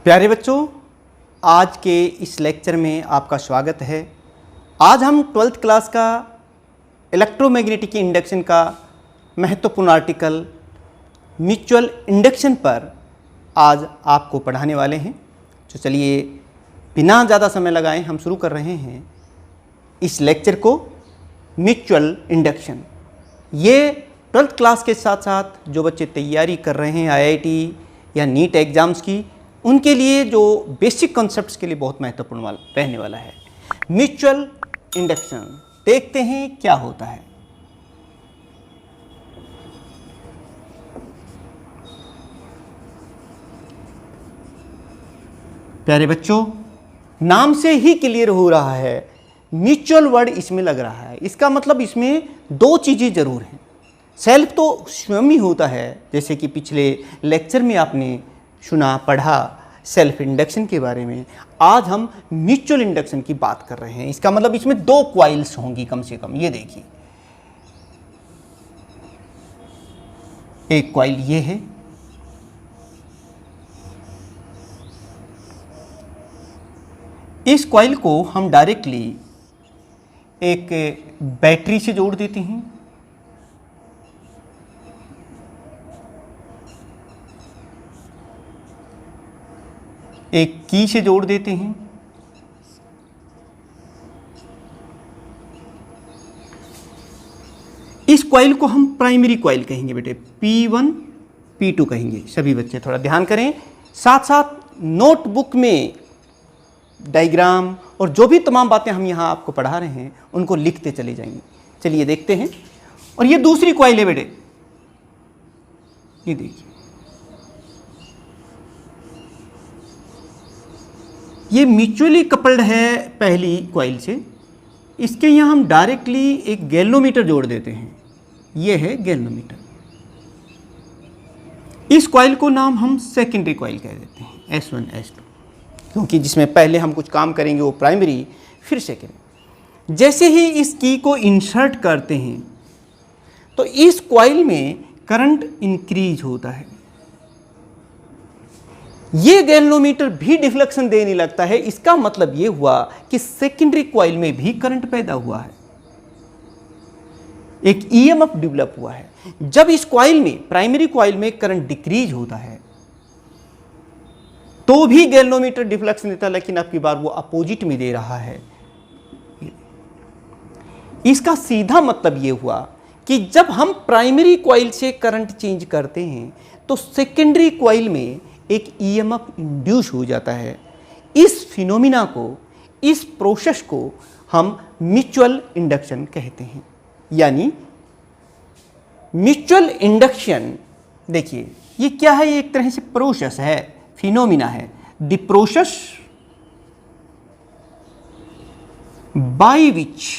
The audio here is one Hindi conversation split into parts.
प्यारे बच्चों, आज के इस लेक्चर में आपका स्वागत है। आज हम 12th क्लास का इलेक्ट्रोमैग्नेटिक इंडक्शन का महत्वपूर्ण आर्टिकल म्यूचुअल इंडक्शन पर आज आपको पढ़ाने वाले हैं। तो चलिए बिना ज़्यादा समय लगाए हम शुरू कर रहे हैं इस लेक्चर को। म्यूचुअल इंडक्शन, ये 12th क्लास के साथ साथ जो बच्चे तैयारी कर रहे हैं IIT या नीट एग्ज़ाम्स की, उनके लिए जो बेसिक कॉन्सेप्ट्स के लिए बहुत महत्वपूर्ण रहने वाला है। म्यूचुअल इंडक्शन, देखते हैं क्या होता है। प्यारे बच्चों, नाम से ही क्लियर हो रहा है, म्यूचुअल वर्ड इसमें लग रहा है। इसका मतलब इसमें दो चीज़ें जरूर हैं। सेल्फ तो स्वयं ही होता है, जैसे कि पिछले लेक्चर में आपने सुना पढ़ा सेल्फ इंडक्शन के बारे में। आज हम म्यूचुअल इंडक्शन की बात कर रहे हैं। इसका मतलब इसमें दो कॉइल्स होंगी कम से कम। ये देखिए, एक कॉइल ये है, इस कॉइल को हम डायरेक्टली एक बैटरी से जोड़ देते हैं। एक की से जोड़ देते हैं। इस कॉइल को हम प्राइमरी कॉइल कहेंगे बेटे, P1 P2 कहेंगे। सभी बच्चे थोड़ा ध्यान करें, साथ साथ नोटबुक में डायग्राम और जो भी तमाम बातें हम यहाँ आपको पढ़ा रहे हैं उनको लिखते चले जाएंगे। चलिए देखते हैं। और ये दूसरी कॉइल है बेटे, ये देखिए, ये म्यूचुअली कपल्ड है पहली कॉइल से। इसके यहाँ हम डायरेक्टली एक गैल्वेनोमीटर जोड़ देते हैं। ये है गैल्वेनोमीटर। इस कॉइल को नाम हम सेकेंडरी कॉइल कह देते हैं, S1 S2, क्योंकि जिसमें पहले हम कुछ काम करेंगे वो प्राइमरी, फिर सेकेंडरी। जैसे ही इस की को इंसर्ट करते हैं तो इस कॉइल में करंट इंक्रीज होता है। ये गैल्वेनोमीटर भी डिफ्लेक्शन देने लगता है। इसका मतलब ये हुआ कि सेकेंडरी कॉइल में भी करंट पैदा हुआ है, एक EMF डेवलप हुआ है। जब इस कॉइल में, प्राइमरी कॉइल में करंट डिक्रीज होता है तो भी गैल्वेनोमीटर डिफ्लेक्शन देता है, लेकिन अब की बार वो अपोजिट में दे रहा है। इसका सीधा मतलब ये हुआ कि जब हम प्राइमरी कॉइल से करंट चेंज करते हैं तो सेकेंडरी कॉइल में एक EMF इंड्यूस हो जाता है। इस फिनोमिना को, इस प्रोसेस को हम म्यूचुअल इंडक्शन कहते हैं। यानी म्यूचुअल इंडक्शन, देखिए ये क्या है, ये एक तरह से प्रोसेस है, फिनोमिना है। The process by which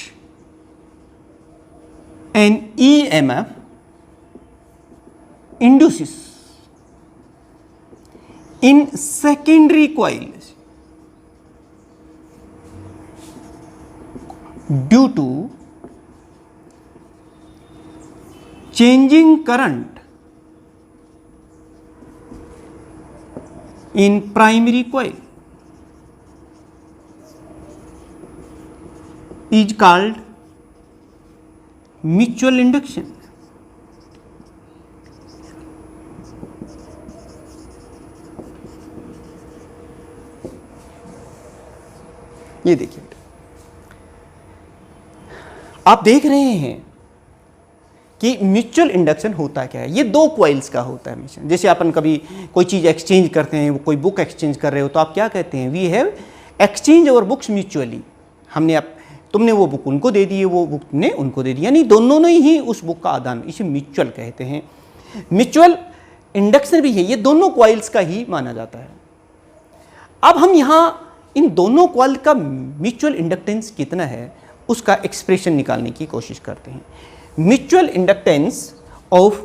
N EMF induces in secondary coils due to changing current in primary coil is called mutual induction। ये देखिए, आप देख रहे हैं कि म्यूचुअल इंडक्शन होता क्या है। ये दो कॉइल्स का होता है हमेशा। जैसे अपन कभी कोई चीज़ एक्सचेंज करते हैं, कोई बुक एक्सचेंज कर रहे हो तो आप क्या कहते हैं, we have exchange our books mutually. हमने तुमने वो बुक उनको दे दी, वो बुक तुमने उनको दे दी, यानी दोनों ने ही उस बुक का आदान, इसे म्यूचुअल कहते हैं। म्यूचुअल इंडक्शन भी है, ये दोनों कॉइल्स का ही माना जाता है। अब हम यहाँ इन दोनों कॉइल का म्यूचुअल इंडक्टेंस कितना है उसका एक्सप्रेशन निकालने की कोशिश करते हैं। Mutual inductance of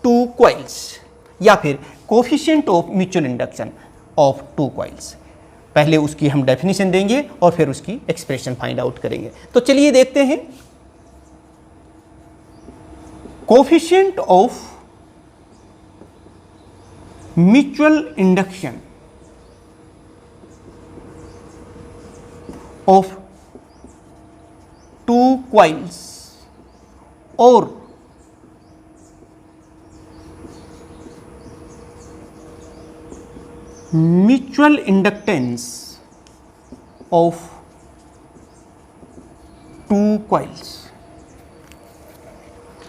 two coils, या फिर coefficient of mutual induction of two coils. पहले उसकी हम डेफिनेशन देंगे और फिर उसकी एक्सप्रेशन फाइंड आउट करेंगे। तो चलिए देखते हैं। Coefficient of mutual induction of two coils और mutual inductance of two coils.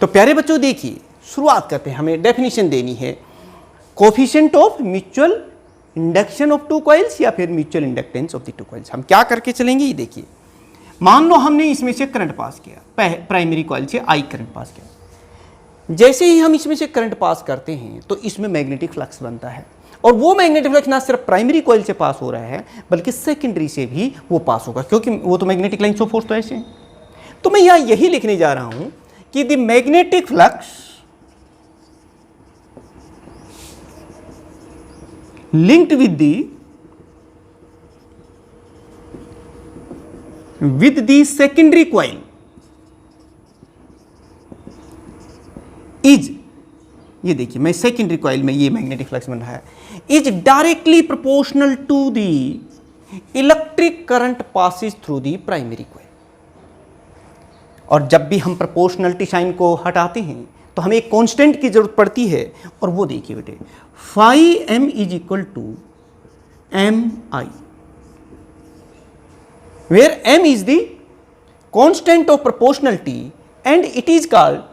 तो प्यारे बच्चों देखिए, शुरुआत करते हैं, हमें डेफिनेशन देनी है coefficient of mutual induction of two coils या फिर mutual inductance of the two coils. हम क्या करके चलेंगे, ये देखिए, मान लो हमने इसमें से करंट पास किया, प्राइमरी कॉइल से आई करंट पास किया। जैसे ही हम इसमें से करंट पास करते हैं तो इसमें मैग्नेटिक फ्लक्स बनता है, और वो मैग्नेटिक फ्लक्स ना सिर्फ प्राइमरी कॉइल से पास हो रहा है बल्कि सेकेंडरी से भी वो पास होगा, क्योंकि वो तो मैग्नेटिक लाइन्स ऑफ फोर्स तो ऐसे हैं। तो मैं यहां यही लिखने जा रहा हूं कि the magnetic flux linked with the secondary coil is, ये देखिए मैं सेकेंडरी कॉइल में ये मैग्नेटिक फ्लक्स बन रहा है, is directly proportional to the electric current passes through the primary coil. और जब भी हम प्रोपोर्शनलिटी साइन को हटाते हैं तो हमें एक कांस्टेंट की जरूरत पड़ती है, और वो देखिए बेटे, phi m is equal to mi, where m is the constant of proportionality and it is called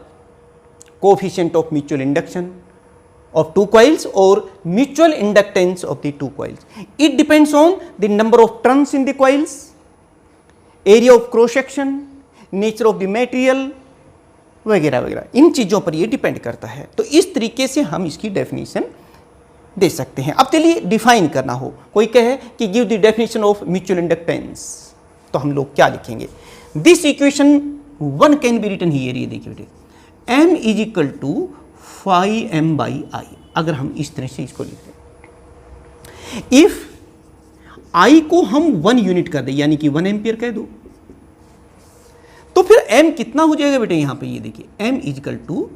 coefficient of mutual induction of two coils or mutual inductance of the two coils. It depends on the number of turns in the coils, area of cross section, nature of the material वगैरह वगैरह, इन चीज़ों पर ये डिपेंड करता है। तो इस तरीके से हम इसकी डेफिनेशन दे सकते हैं। अब चलिए डिफाइन करना हो, कोई कहे कि give the definition of mutual inductance, तो हम लोग क्या लिखेंगे, this equation one can be written here, ये देखिए बेटे, m is equal to phi m by I. अगर हम इस तरह से इसको लिखते हैं, इफ I को हम 1 यूनिट कर दें यानी कि 1 एम्पियर कह दो, तो फिर m कितना हो जाएगा बेटे, यहां पे ये देखिए m इजकल टू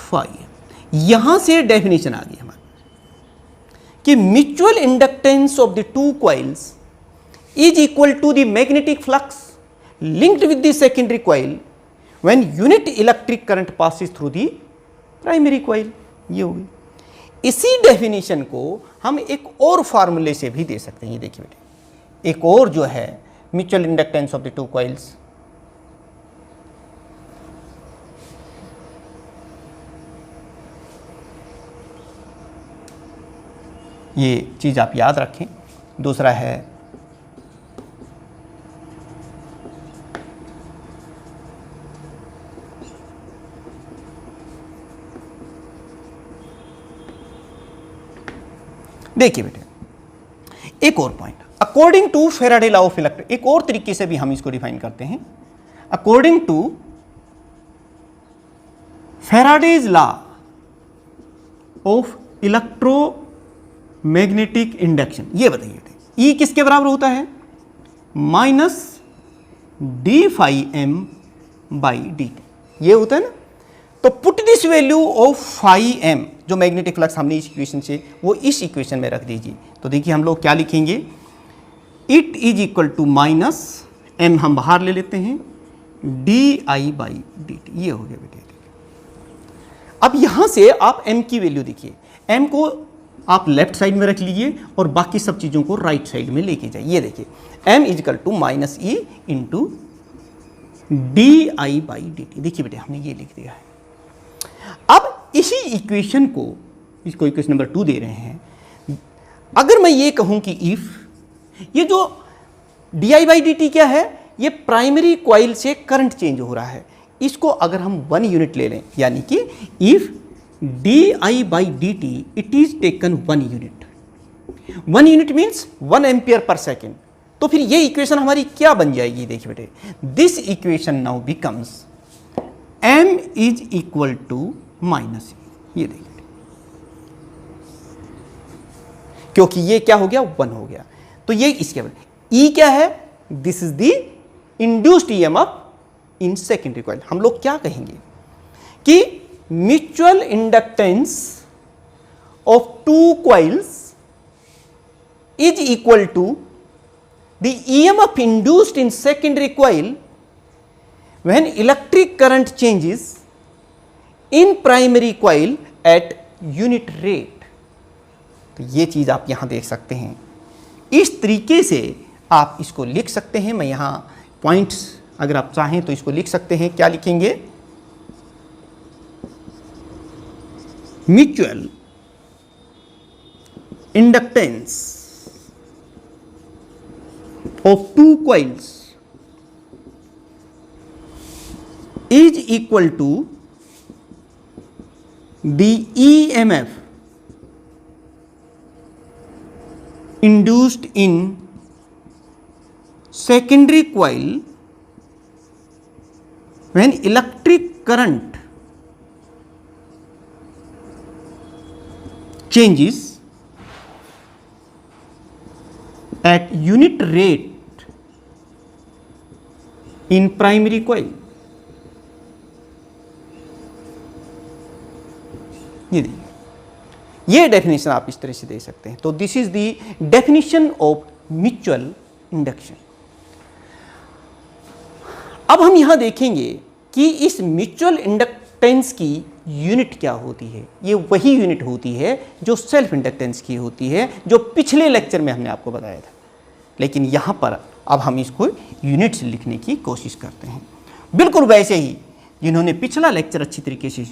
5। यहां से डेफिनेशन आ गई हमारी कि mutual inductance of the two coils is equal to the magnetic flux linked with the secondary coil when unit electric current passes through the primary coil. ये हो गई। इसी डेफिनेशन को हम एक और फार्मूले से भी दे सकते हैं। ये देखिए बेटे, एक और जो है mutual inductance of the two coils, ये चीज़ आप याद रखें। दूसरा है देखिए बेटे, एक और point, according to Faraday law of electric, एक और तरीके से भी हम इसको डिफाइन करते हैं। According to Faraday's law of electromagnetic induction, ये बताइए बेटे, ई किसके बराबर होता है, minus D phi M by D T, ये होता है ना। तो put this value of phi M, जो मैग्नेटिक फ्लक्स हमने इस इक्वेशन से, वो इस इक्वेशन में रख दीजिए। तो देखिए हम लोग क्या लिखेंगे, it is equal to minus M हम बाहर ले लेते हैं, D I by D T, ये हो गया बेटे। अब यहां से आप m की वैल्यू देखिए, m को आप लेफ्ट साइड में रख लीजिए और बाकी सब चीज़ों को राइट साइड में लेके जाइए। ये देखिए m is equal to minus E into D I by D T, देखिए बेटे हमने ये लिख दिया है। अब इसी इक्वेशन को, इसको इक्वेशन नंबर 2 दे रहे हैं, अगर मैं ये कहूं कि इफ, ये जो D I by D T क्या है, ये प्राइमरी कॉइल से करंट चेंज हो रहा है, इसको अगर हम 1 यूनिट ले लें, यानी कि if D I by D T it is taken 1 unit, 1 unit means 1 ampere per second, तो फिर ये इक्वेशन हमारी क्या बन जाएगी, देखिए बेटे, this equation now becomes m is equal to minus, ये देखिए, क्योंकि ये क्या हो गया, 1 हो गया, तो ये इसके बाद E क्या है, this is the induced EMF in secondary coil. हम लोग क्या कहेंगे कि mutual inductance of two coils is equal to the EMF induced in secondary coil when electric current changes in primary coil at unit rate। तो ये चीज आप यहां देख सकते हैं, इस तरीके से आप इसको लिख सकते हैं। मैं यहां पॉइंट्स अगर आप चाहें तो इसको लिख सकते हैं। क्या लिखेंगे? Mutual inductance of two coils is equal to the EMF induced in secondary coil when electric current changes at unit rate in primary coil। ये देखिए, ये डेफिनेशन आप इस तरह से दे सकते हैं। तो this is the definition of mutual induction. अब हम यहां देखेंगे कि इस म्यूचुअल इंडक्टेंस की यूनिट क्या होती है। ये वही यूनिट होती है जो सेल्फ इंडक्टेंस की होती है, जो पिछले लेक्चर में हमने आपको बताया था। लेकिन यहां पर अब हम इसको यूनिट्स लिखने की कोशिश करते हैं, बिल्कुल वैसे ही जिन्होंने पिछला लेक्चर अच्छी तरीके से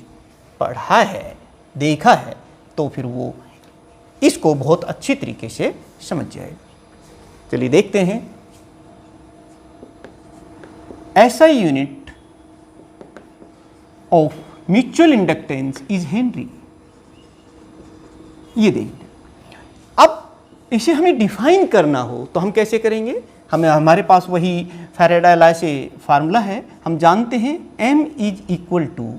पढ़ा है, देखा है, तो फिर वो इसको बहुत अच्छी तरीके से समझ जाएगा। चलिए देखते हैं। ऐसा unit of mutual inductance is Henry. ये देखिए, अब इसे हमें डिफाइन करना हो तो हम कैसे करेंगे? हमारे पास वही फैराडे लॉ से फार्मूला है। हम जानते हैं m is equal to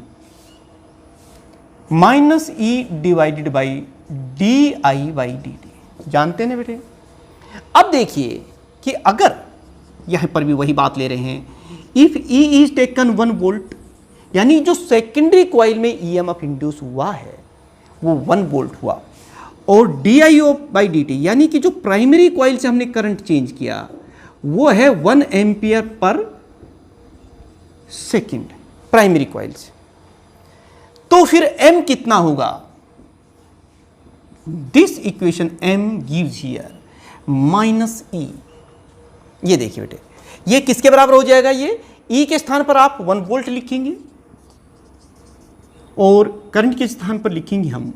minus E divided by D I by D T. जानते हैं ना बेटे? अब देखिए कि अगर यहां पर भी वही बात ले रहे हैं, if E is taken 1 volt, यानी जो सेकेंडरी कॉइल में EMF इंड्यूस हुआ है वो 1 वोल्ट हुआ, और D I O by D T, यानी कि जो प्राइमरी कॉइल से हमने करंट चेंज किया वो है 1 ampere per second primary coil से। तो फिर m कितना होगा? This equation m gives here minus e। ये देखिए बेटे, ये किसके बराबर हो जाएगा? ये e के स्थान पर आप 1 वोल्ट लिखेंगे और करंट के स्थान पर लिखेंगे हम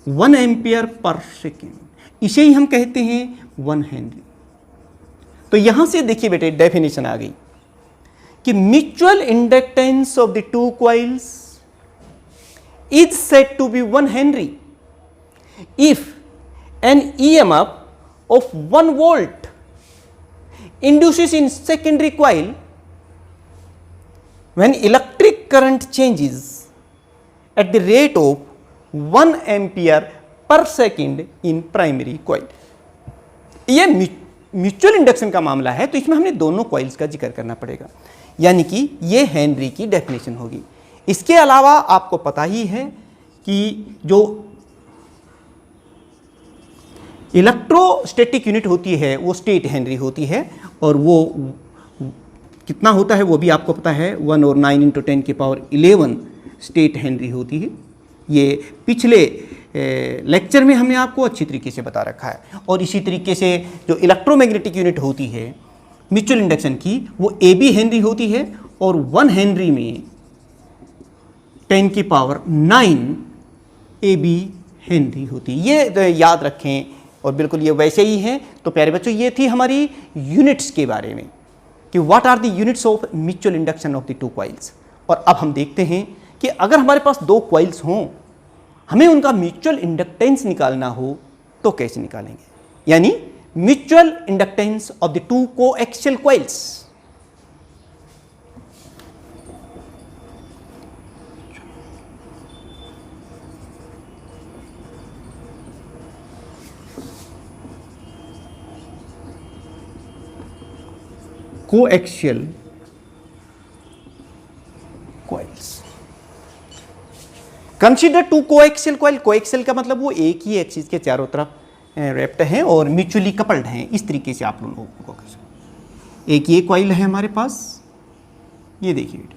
1 एम्पियर पर सेकेंड। इसे ही हम कहते हैं 1 हेनरी। तो यहां से देखिए बेटे, डेफिनेशन आ गई कि mutual inductance of the two coils is said to be 1 henry if an EMF of 1 volt induces in secondary coil when electric current changes at the rate of 1 ampere per second in primary coil। ये म्यूचुअल इंडक्शन का मामला है, तो इसमें हमने दोनों कॉइल्स का जिक्र करना पड़ेगा, यानी कि ये हेनरी की डेफिनेशन होगी। इसके अलावा आपको पता ही है कि जो इलेक्ट्रोस्टैटिक यूनिट होती है वो स्टेट हेनरी होती है, और वो कितना होता है वो भी आपको पता है, 1 और 9 × 10⁻11 स्टेट हेनरी होती है। ये पिछले लेक्चर में हमने आपको अच्छी तरीके से बता रखा है। और इसी तरीके से जो इलेक्ट्रोमैग्नेटिक यूनिट होती है म्यूचुअल इंडक्शन की, वो AB हेनरी होती है, और 1 हेनरी में 10⁹ AB हेनरी होती है। ये याद रखें, और बिल्कुल ये वैसे ही हैं। तो प्यारे बच्चों, ये थी हमारी यूनिट्स के बारे में कि what are the units of mutual induction of the two coils. और अब हम देखते हैं कि अगर हमारे पास 2 कॉइल्स हों, हमें उनका म्यूचुअल इंडक्टेंस निकालना हो तो कैसे निकालेंगे? यानी mutual inductance of the two coaxial coils. Coaxial coils. Consider 2 coaxial coil. Coaxial का मतलब वो एक ही एक्सिस के चारों तरफ रैप्ट हैं और म्यूचुअली कपल्ड हैं। इस तरीके से आप लोगों को एक ये कॉइल है हमारे पास, ये देखिए बेटा,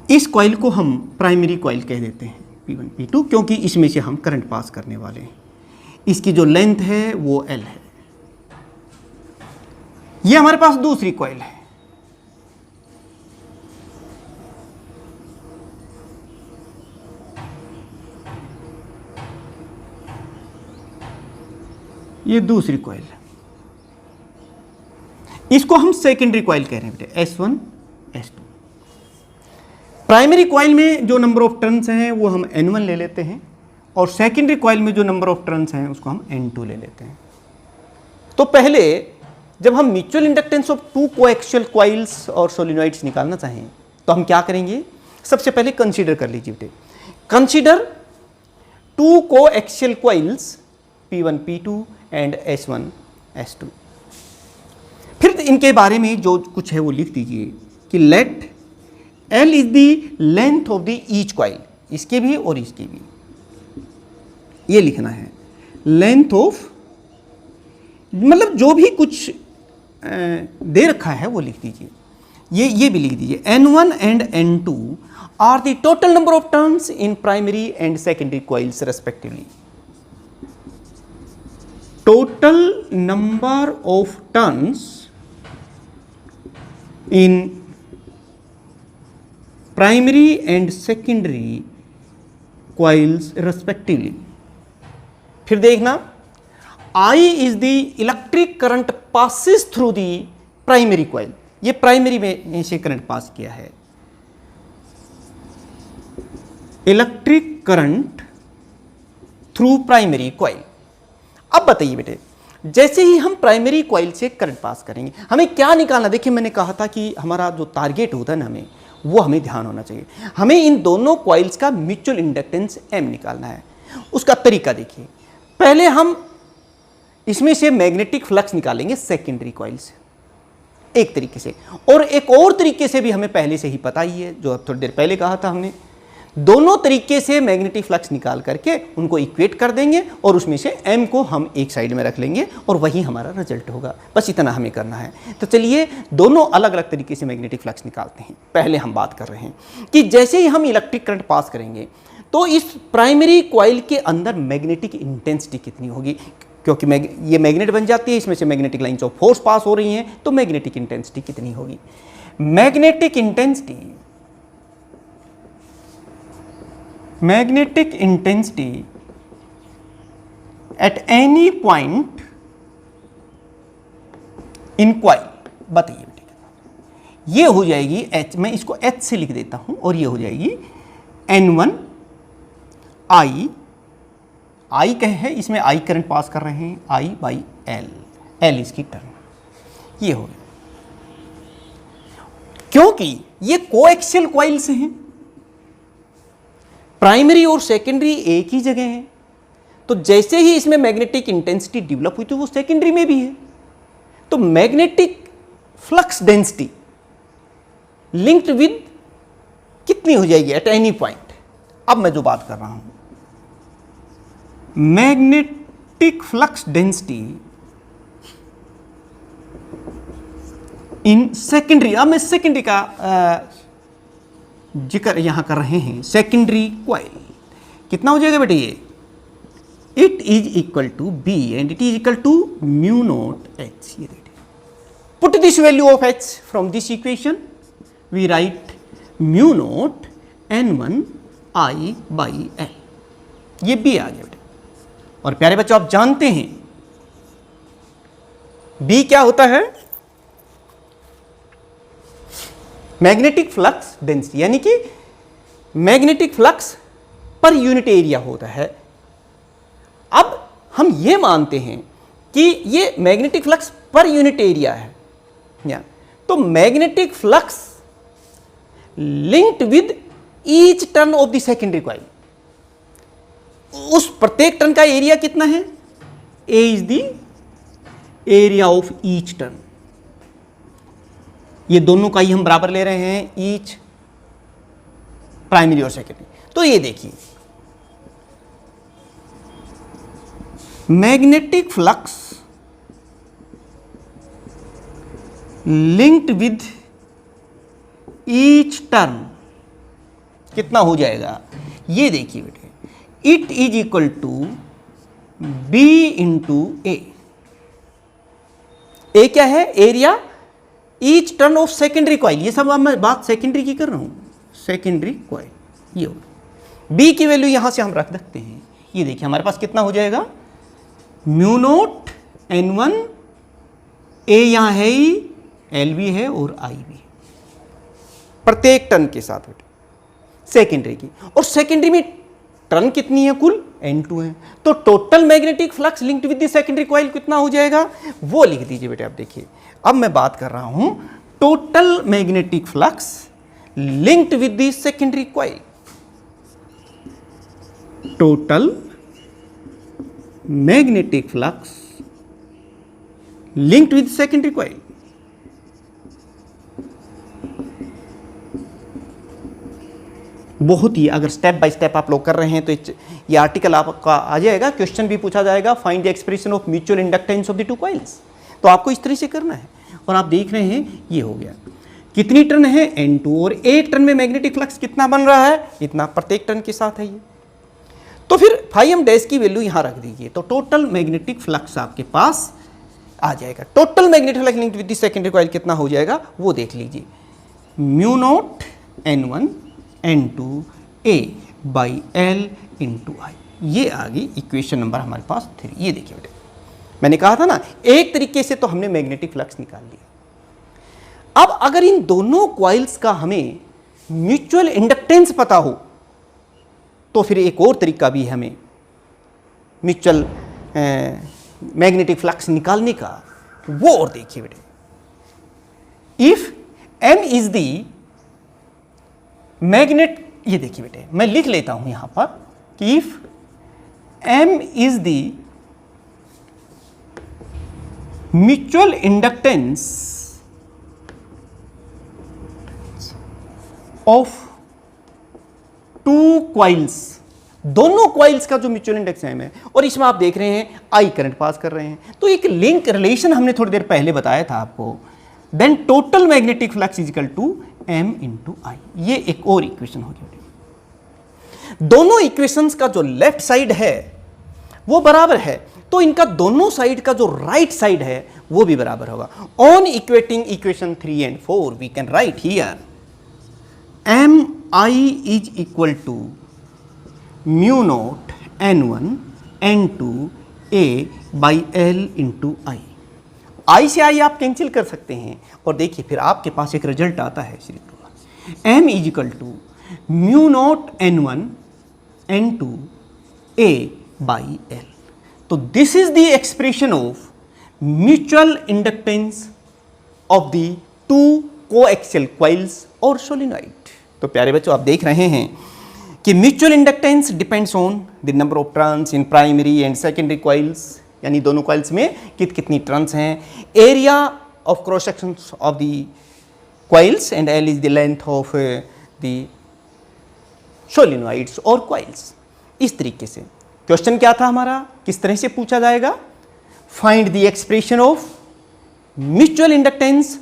इस कॉइल को हम प्राइमरी कॉइल कह देते हैं P1 P2, क्योंकि इसमें से हम करंट पास करने वाले हैं। इसकी जो लेंथ है वो L है। ये हमारे पास दूसरी कॉइल है, ये दूसरी कॉइल है, इसको हम सेकेंडरी कॉइल कह रहे हैं बेटे, S1 S2। प्राइमरी कॉइल में जो नंबर ऑफ टर्न्स हैं वो हम N1 ले लेते हैं, और सेकेंडरी कॉइल में जो नंबर ऑफ टर्न्स हैं उसको हम N2 ले लेते हैं। तो पहले जब हम mutual inductance of two coaxial coils और सोलिनॉइड्स निकालना चाहें तो हम क्या करेंगे? सबसे पहले कंसीडर कर लीजिए बेटे, consider two coaxial coils P1 P2 and S1 S2। फिर इनके बारे में जो कुछ है वो लिख दीजिए कि let L is the length of the each coil, इसके भी और इसके भी, ये लिखना है लेंथ ऑफ, मतलब जो भी कुछ दे रखा है वो लिख दीजिए। ये भी लिख दीजिए N1 and N2 are the total number of turns in primary and secondary coils respectively. Total number of turns in primary and secondary coils respectively. फिर देखना, I is the electric current passes through the primary coil, ये प्राइमरी में से करंट पास किया है, electric current through primary coil. अब बताइए बेटे, जैसे ही हम प्राइमरी कॉइल से करंट पास करेंगे हमें क्या निकालना? देखिए मैंने कहा था कि हमारा जो टारगेट होता है ना, हमें ध्यान होना चाहिए। हमें इन दोनों कॉइल्स का म्यूचुअल इंडक्टेंस M निकालना है। उसका तरीका देखिए, पहले हम इसमें से मैग्नेटिक फ्लक्स निकालेंगे सेकेंडरी कॉइल से, एक तरीके से, और एक और तरीके से भी हमें पहले से ही पता ही है, जो थोड़ी देर पहले कहा था हमने। दोनों तरीके से मैग्नेटिक फ्लक्स निकाल करके उनको इक्वेट कर देंगे और उसमें से M को हम एक साइड में रख लेंगे और वही हमारा रिजल्ट होगा। बस इतना हमें करना है। तो चलिए दोनों अलग अलग तरीके से मैग्नेटिक फ्लक्स निकालते हैं। पहले हम बात कर रहे हैं कि जैसे ही हम इलेक्ट्रिक करंट पास करेंगे तो इस प्राइमरी कॉइल के अंदर मैग्नेटिक इंटेंसिटी कितनी होगी, क्योंकि ये मैग्नेट बन जाती है, इसमें से magnetic lines of force pass हो रही हैं, तो मैग्नेटिक इंटेंसिटी कितनी होगी? Magnetic intensity at any point in coil, बताइए बेटे। ये हो जाएगी H, मैं इसको H से लिख देता हूं, और ये हो जाएगी N1 I कहे है, इसमें I करंट पास कर रहे हैं, I बाई L इसकी टर्न, ये हो गया। क्योंकि ये कोएक्सियल कॉइल्स हैं, प्राइमरी और सेकेंडरी एक ही जगह है, तो जैसे ही इसमें मैग्नेटिक इंटेंसिटी डेवलप हुई तो वो सेकेंडरी में भी है, तो magnetic flux density linked with कितनी हो जाएगी एट एनी पॉइंट। अब मैं जो बात कर रहा हूं, magnetic flux density in secondary, अब मैं सेकेंडरी का जिक्र यहां कर रहे हैं, सेकेंडरी कॉइल कितना हो जाएगा बेटे? ये it is equal to B and it is equal to mu naught H। ये put this value of H from this equation, we write mu naught N1 I by L। ये B आ गया बेटे। और प्यारे बच्चों, आप जानते हैं B क्या होता है? मैग्नेटिक फ्लक्स डेंसिटी, यानी कि magnetic flux per unit area होता है। अब हम ये मानते हैं कि ये magnetic flux per unit area है, या तो magnetic flux linked with each turn of the secondary coil, उस प्रत्येक टर्न का एरिया कितना है? A is the area of each turn. ये दोनों का ही हम बराबर ले रहे हैं, ईच, प्राइमरी और सेकेंडरी। तो ये देखिए magnetic flux linked with each turn कितना हो जाएगा, ये देखिए बेटे, it is equal to B into A. A क्या है, area each turn of secondary coil. ये सब अब मैं बात सेकेंडरी की कर रहा हूं, सेकेंडरी कॉइल। ये हो बी की वैल्यू यहां से हम रख सकते हैं। ये देखिए हमारे पास कितना हो जाएगा, म्यू नोट N1, ए यहां है ही, एल भी है और आई भी है, प्रत्येक टर्न के साथ बेटे सेकेंडरी की। और सेकेंडरी में टर्न कितनी है, कुल N2 है। तो total magnetic flux linked with the secondary coil कितना हो जाएगा, वो लिख दीजिए बेटे। आप देखिए अब मैं बात कर रहा हूं total magnetic flux linked with the secondary coil. Total magnetic flux linked with secondary coil. बहुत ही, अगर स्टेप बाय स्टेप आप लोग कर रहे हैं तो ये आर्टिकल आपका आ जाएगा, क्वेश्चन भी पूछा जाएगा, find the expression of mutual inductance of the two coils. तो आपको इस तरह से करना है। और आप देख रहे हैं ये हो गया, कितनी टर्न है N2, और एक टर्न में मैग्नेटिक फ्लक्स कितना बन रहा है, इतना प्रत्येक टर्न के साथ है ये। तो फिर फाई एम डैश की वैल्यू यहां रख दीजिए, तो टोटल मैग्नेटिक फ्लक्स आपके पास आ जाएगा। Total magnetic flux linked with the secondary coil कितना हो जाएगा, वो देख लीजिए, mu naught N1 N2 A by L into I. ये आ गई इक्वेशन नंबर हमारे पास 3। ये देखिए बेटे, मैंने कहा था ना, एक तरीके से तो हमने मैग्नेटिक फ्लक्स निकाल लिया। अब अगर इन दोनों कॉइल्स का हमें म्यूचुअल इंडक्टेंस पता हो, तो फिर एक और तरीका भी है हमें म्यूचुअल मैग्नेटिक फ्लक्स निकालने का, वो और देखिए बेटे। If M is the magnet, ये देखिए बेटे मैं लिख लेता हूं यहां पर कि if M is the mutual inductance of two coils, दोनों कॉइल्स का जो म्यूचुअल इंडक्टेंस है, और इसमें आप देख रहे हैं आई करंट पास कर रहे हैं, तो एक लिंक रिलेशन हमने थोड़ी देर पहले बताया था आपको, then total magnetic flux is equal to M into I. ये एक और इक्वेशन होगी। दोनों इक्वेशंस का जो लेफ्ट साइड है वो बराबर है, तो इनका दोनों साइड का जो राइट साइड है वो भी बराबर होगा। On equating equation 3 and 4 we can write here M I is equal to mu naught N1 N2 A by L into I. I से आई आप कैंसिल कर सकते हैं, और देखिए फिर आपके पास एक रिजल्ट आता है श्री M is equal to mu naught N1 N2 A by L. तो this is the expression of mutual inductance of the two coaxial coils और सोलेनॉइड। तो प्यारे बच्चों आप देख रहे हैं कि mutual inductance depends on the number of turns in primary and secondary coils, यानी दोनों कॉइल्स में कितनी टर्न्स हैं, area of cross section of the coils and L is the length of the solenoids और कॉइल्स। इस तरीके से क्वेश्चन क्या था हमारा, किस तरह से पूछा जाएगा, find the expression of mutual inductance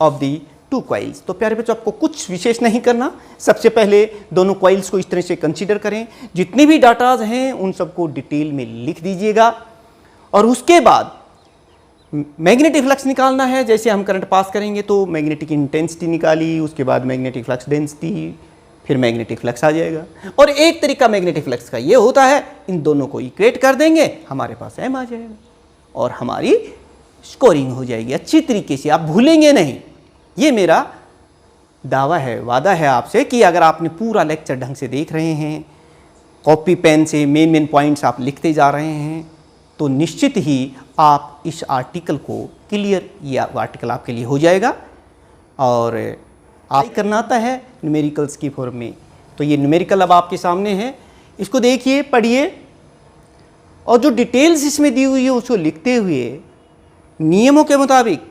of the two coils. तो प्यारे बच्चों आपको कुछ विशेष नहीं करना, सबसे पहले दोनों कॉइल्स को इस तरह से कंसीडर करें, जितने भी डाटाज हैं उन सबको डिटेल में लिख दीजिएगा, और उसके बाद मैग्नेटिक फ्लक्स निकालना है। जैसे हम करंट पास करेंगे तो मैग्नेटिक इंटेंसिटी निकाली, उसके बाद मैग्नेटिक फ्लक्स डेंसिटी, फिर मैग्नेटिक फ्लक्स आ जाएगा। और एक तरीका मैग्नेटिक फ्लक्स का ये होता है, इन दोनों को इक्वेट कर देंगे, हमारे पास M आ जाएगा और हमारी स्कोरिंग हो जाएगी अच्छी तरीके से, आप भूलेंगे नहीं। ये मेरा दावा है, वादा है आपसे कि अगर आपने पूरा लेक्चर ढंग से देख रहे हैं, कॉपी पेन से मेन पॉइंट्स आप लिखते जा रहे हैं, तो निश्चित ही आप इस आर्टिकल को क्लियर, ये आर्टिकल आपके लिए हो जाएगा। और आप करना आता है न्यूमेरिकल्स की फॉर्म में, तो ये न्यूमेरिकल अब आपके सामने है, इसको देखिए, पढ़िए, और जो डिटेल्स इसमें दी हुई है उसको लिखते हुए नियमों के मुताबिक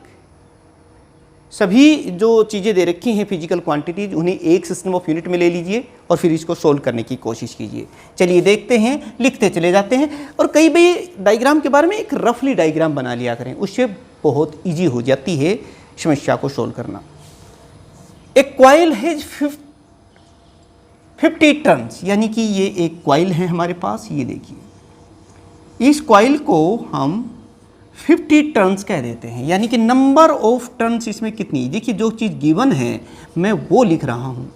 सभी जो चीज़ें दे रखी हैं फिजिकल क्वांटिटीज, उन्हें एक सिस्टम ऑफ यूनिट में ले लीजिए और फिर इसको सोल्व करने की कोशिश कीजिए। चलिए देखते हैं, लिखते चले जाते हैं। और कई बार डायग्राम के बारे में एक रफली डायग्राम बना लिया करें, उससे बहुत ईजी हो जाती है समस्या को सोल्व करना। एक कॉइल हैज 50 टर्न्स, यानी कि ये एक कॉइल है हमारे पास। ये देखिए, इस कॉइल को हम 50 टर्न्स कह देते हैं, यानी कि नंबर ऑफ टर्न्स इसमें कितनी। देखिए, जो चीज़ गिवन है मैं वो लिख रहा हूँ।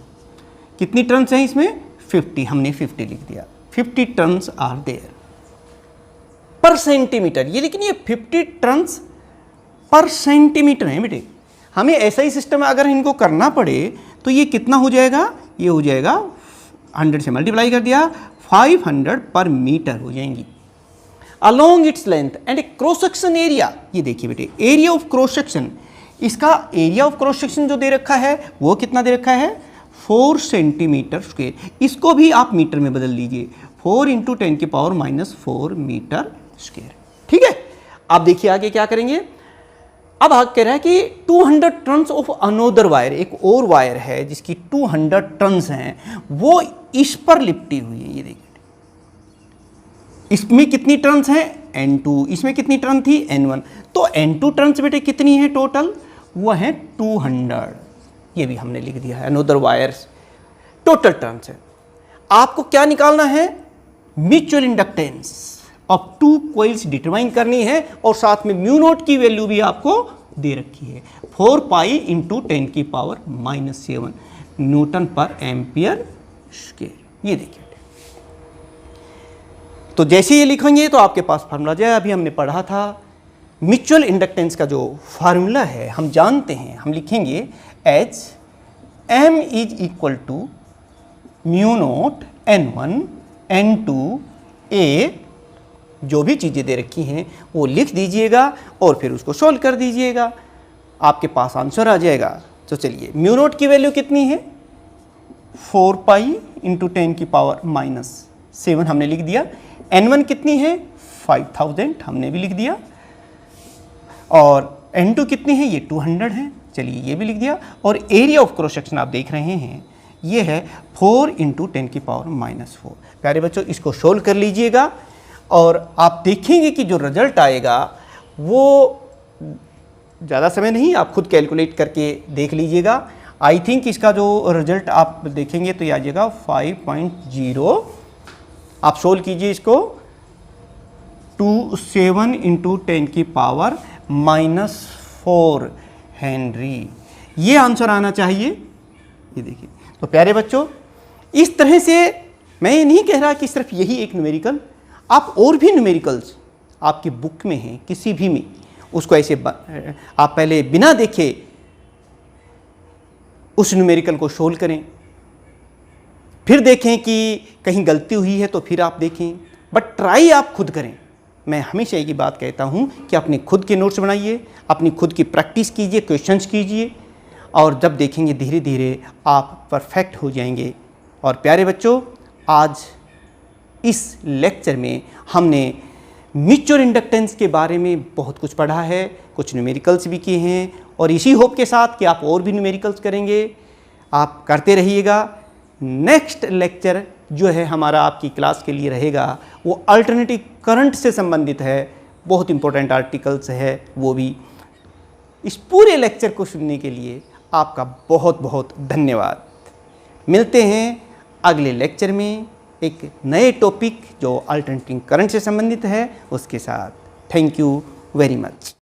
कितनी टर्न्स हैं इसमें? 50। हमने 50 लिख दिया। 50 टर्न्स आर देयर पर सेंटीमीटर। ये लेकिन ये 50 टर्न्स पर सेंटीमीटर है बेटे। हमें ऐसा ही सिस्टम अगर इनको करना पड़े तो ये कितना हो जाएगा? ये हो जाएगा 100 से मल्टीप्लाई कर दिया, 500 पर मीटर हो जाएंगी। Along its length and cross section area. ये देखिए बेटे, एरिया ऑफ क्रॉस सेक्शन, इसका एरिया ऑफ क्रॉस सेक्शन जो दे रखा है वो कितना दे रखा है? 4 सेंटीमीटर स्क्वायर। इसको भी आप मीटर में बदल लीजिए, 4 × 10⁻⁴ मीटर स्क्वायर। ठीक है, आप देखिए आगे क्या करेंगे। अब आगे कह रहा है कि 200 टर्न्स ऑफ अनोदर वायर, एक और वायर है जिसकी 200 टर्न्स हैं, वो इस पर लिपटी हुई है। ये देखिए, इसमें कितनी टर्न्स हैं? N2। इसमें कितनी टर्न थी? N1। तो N2 टर्न्स बेटे कितनी है टोटल? वो है 200। ये भी हमने लिख दिया है। अनोदर वायर्स टोटल टर्न्स है। आपको क्या निकालना है? Mutual inductance of 2 coils determine करनी है, और साथ में म्यू नॉट की वैल्यू भी आपको दे रखी है, 4π × 10⁻⁷ न्यूटन पर एम्पियर स्क्वायर। ये देखिए, तो जैसे ये लिखेंगे तो आपके पास फार्मूला जाए। अभी हमने पढ़ा था म्यूचुअल इंडक्टेंस का जो फार्मूला है हम जानते हैं। हम लिखेंगे H M = mu naught N1 N2 A। जो भी चीज़ें दे रखी हैं वो लिख दीजिएगा और फिर उसको सोल्व कर दीजिएगा, आपके पास आंसर आ जाएगा। तो चलिए, म्यू नॉट की वैल्यू कितनी है? 4π × 10⁻⁷ हमने लिख दिया। N1 कितनी है? 5000 हमने भी लिख दिया। और N2 कितनी है? ये 200 है। चलिए, ये भी लिख दिया। और एरिया ऑफ क्रॉस सेक्शन आप देख रहे हैं, ये है 4 × 10⁻⁴। प्यारे बच्चों, इसको सोल्व कर लीजिएगा और आप देखेंगे कि जो रिजल्ट आएगा वो ज़्यादा समय नहीं, आप खुद कैलकुलेट करके देख लीजिएगा। आई थिंक इसका जो रिजल्ट आप देखेंगे तो ये आ जाएगा 5.0। आप सोल्व कीजिए इसको, 27 × 10⁻⁴ हेनरी, ये आंसर आना चाहिए। ये देखिए, तो प्यारे बच्चों, इस तरह से मैं ये नहीं कह रहा कि सिर्फ यही एक न्यूमेरिकल, आप और भी न्यूमेरिकल्स आपकी बुक में हैं, किसी भी में, उसको ऐसे आप पहले बिना देखे उस न्यूमेरिकल को सोल्व करें, फिर देखें कि कहीं गलती हुई है तो फिर आप देखें, बट ट्राई आप खुद करें। मैं हमेशा एक ही बात कहता हूं कि अपने खुद के नोट्स बनाइए, अपनी खुद की प्रैक्टिस कीजिए, क्वेश्चंस कीजिए, और जब देखेंगे धीरे धीरे आप परफेक्ट हो जाएंगे। और प्यारे बच्चों, आज इस लेक्चर में हमने म्यूचुअल इंडक्टेंस के बारे में बहुत कुछ पढ़ा है, कुछ न्यूमेरिकल्स भी किए हैं, और इसी होप के साथ कि आप और भी न्यूमेरिकल्स करेंगे, आप करते रहिएगा। नेक्स्ट लेक्चर जो है हमारा आपकी क्लास के लिए रहेगा वो अल्टरनेटिव करंट से संबंधित है, बहुत इंपॉर्टेंट आर्टिकल्स है वो भी। इस पूरे लेक्चर को सुनने के लिए आपका बहुत बहुत धन्यवाद। मिलते हैं अगले लेक्चर में एक नए टॉपिक जो अल्टरनेटिव करंट से संबंधित है उसके साथ। Thank you very much.